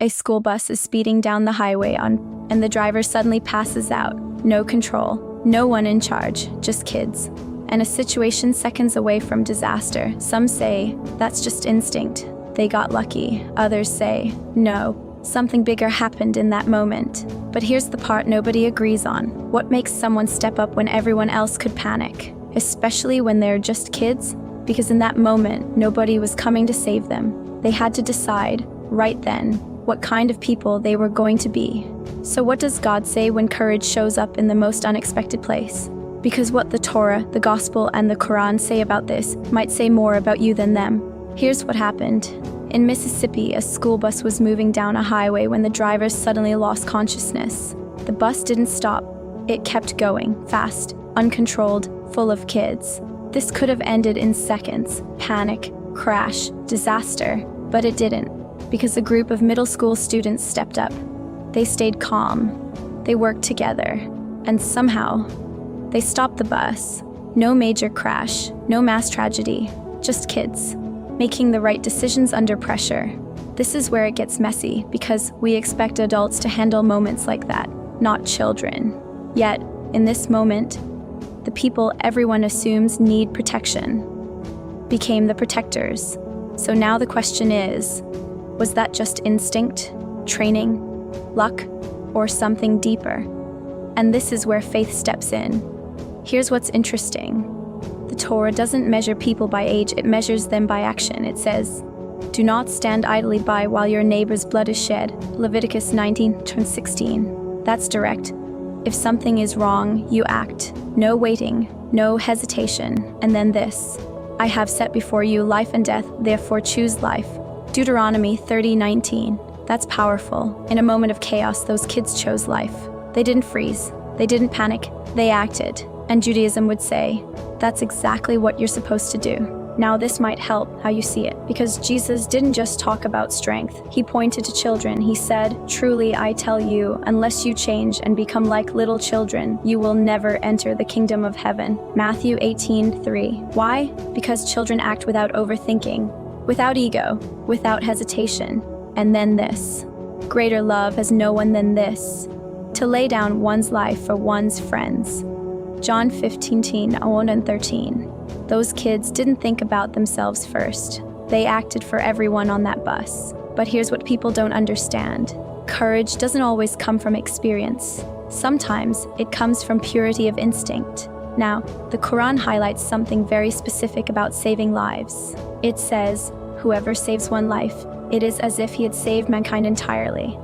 A school bus is speeding down the highway and the driver suddenly passes out. No control, no one in charge, just kids. And a situation seconds away from disaster. Some say, that's just instinct. They got lucky. Others say, no, something bigger happened in that moment. But here's the part nobody agrees on. What makes someone step up when everyone else could panic? Especially when they're just kids? Because in that moment, nobody was coming to save them. They had to decide, right then, what kind of people they were going to be. So what does God say when courage shows up in the most unexpected place? Because what the Torah, the Gospel, and the Quran say about this might say more about you than them. Here's what happened. In Mississippi, a school bus was moving down a highway when the driver suddenly lost consciousness. The bus didn't stop. It kept going, fast, uncontrolled, full of kids. This could have ended in seconds. Panic, crash, disaster. But it didn't. Because a group of middle school students stepped up. They stayed calm. They worked together. And somehow, they stopped the bus. No major crash, no mass tragedy, just kids, making the right decisions under pressure. This is where it gets messy, because we expect adults to handle moments like that, not children. Yet, in this moment, the people everyone assumes need protection became the protectors. So now the question is, was that just instinct, training, luck, or something deeper? And this is where faith steps in. Here's what's interesting. The Torah doesn't measure people by age, it measures them by action. It says, do not stand idly by while your neighbor's blood is shed. Leviticus 19:16. That's direct. If something is wrong, you act. No waiting, no hesitation. And then this, I have set before you life and death, therefore choose life. Deuteronomy 30:19. That's powerful. In a moment of chaos, those kids chose life. They didn't freeze. They didn't panic. They acted. And Judaism would say, that's exactly what you're supposed to do. Now this might help how you see it, because Jesus didn't just talk about strength. He pointed to children. He said, truly I tell you, unless you change and become like little children, you will never enter the kingdom of heaven. Matthew 18:3. Why? Because children act without overthinking, without ego, without hesitation. And then this. Greater love has no one than this, to lay down one's life for one's friends. John 15:13. Those kids didn't think about themselves first. They acted for everyone on that bus. But here's what people don't understand. Courage doesn't always come from experience. Sometimes it comes from purity of instinct. Now, the Quran highlights something very specific about saving lives. It says, whoever saves one life, it is as if he had saved mankind entirely.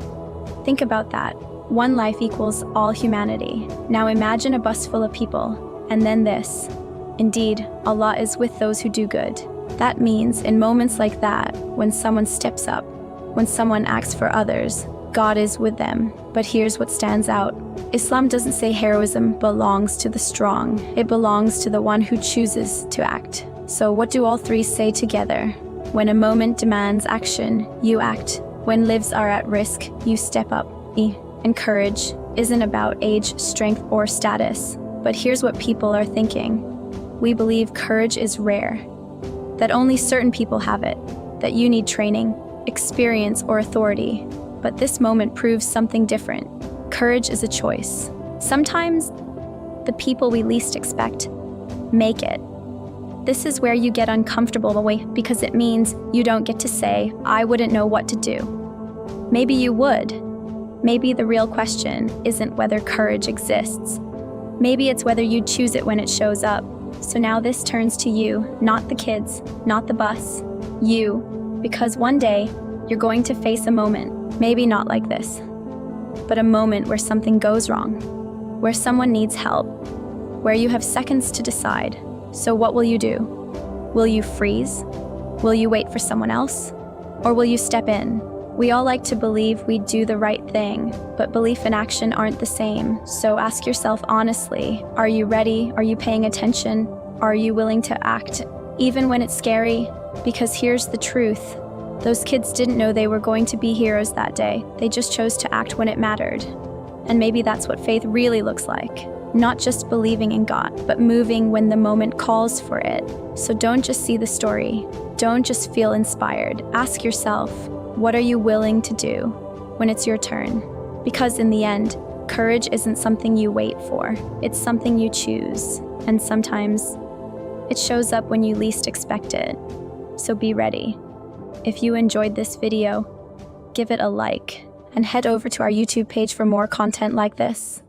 Think about that. One life equals all humanity. Now imagine a bus full of people, and then this. Indeed, Allah is with those who do good. That means in moments like that, when someone steps up, when someone acts for others, God is with them. But here's what stands out. Islam doesn't say heroism belongs to the strong. It belongs to the one who chooses to act. So what do all three say together? When a moment demands action, you act. When lives are at risk, you step up. And courage isn't about age, strength, or status. But here's what people are thinking. We believe courage is rare, that only certain people have it, that you need training, experience, or authority. But this moment proves something different. Courage is a choice. Sometimes, the people we least expect make it. This is where you get uncomfortable because it means you don't get to say, I wouldn't know what to do. Maybe you would. Maybe the real question isn't whether courage exists. Maybe it's whether you choose it when it shows up. So now this turns to you, not the kids, not the bus, you. Because one day, you're going to face a moment, maybe not like this, but a moment where something goes wrong, where someone needs help, where you have seconds to decide. So what will you do? Will you freeze? Will you wait for someone else? Or will you step in? We all like to believe we do the right thing, but belief and action aren't the same. So ask yourself honestly, are you ready? Are you paying attention? Are you willing to act, even when it's scary? Because here's the truth. Those kids didn't know they were going to be heroes that day. They just chose to act when it mattered. And maybe that's what faith really looks like. Not just believing in God, but moving when the moment calls for it. So don't just see the story. Don't just feel inspired. Ask yourself, what are you willing to do? when it's your turn. Because in the end, courage isn't something you wait for, it's something you choose. And sometimes, it shows up when you least expect it. So be ready. If you enjoyed this video, give it a like, and head over to our YouTube page for more content like this.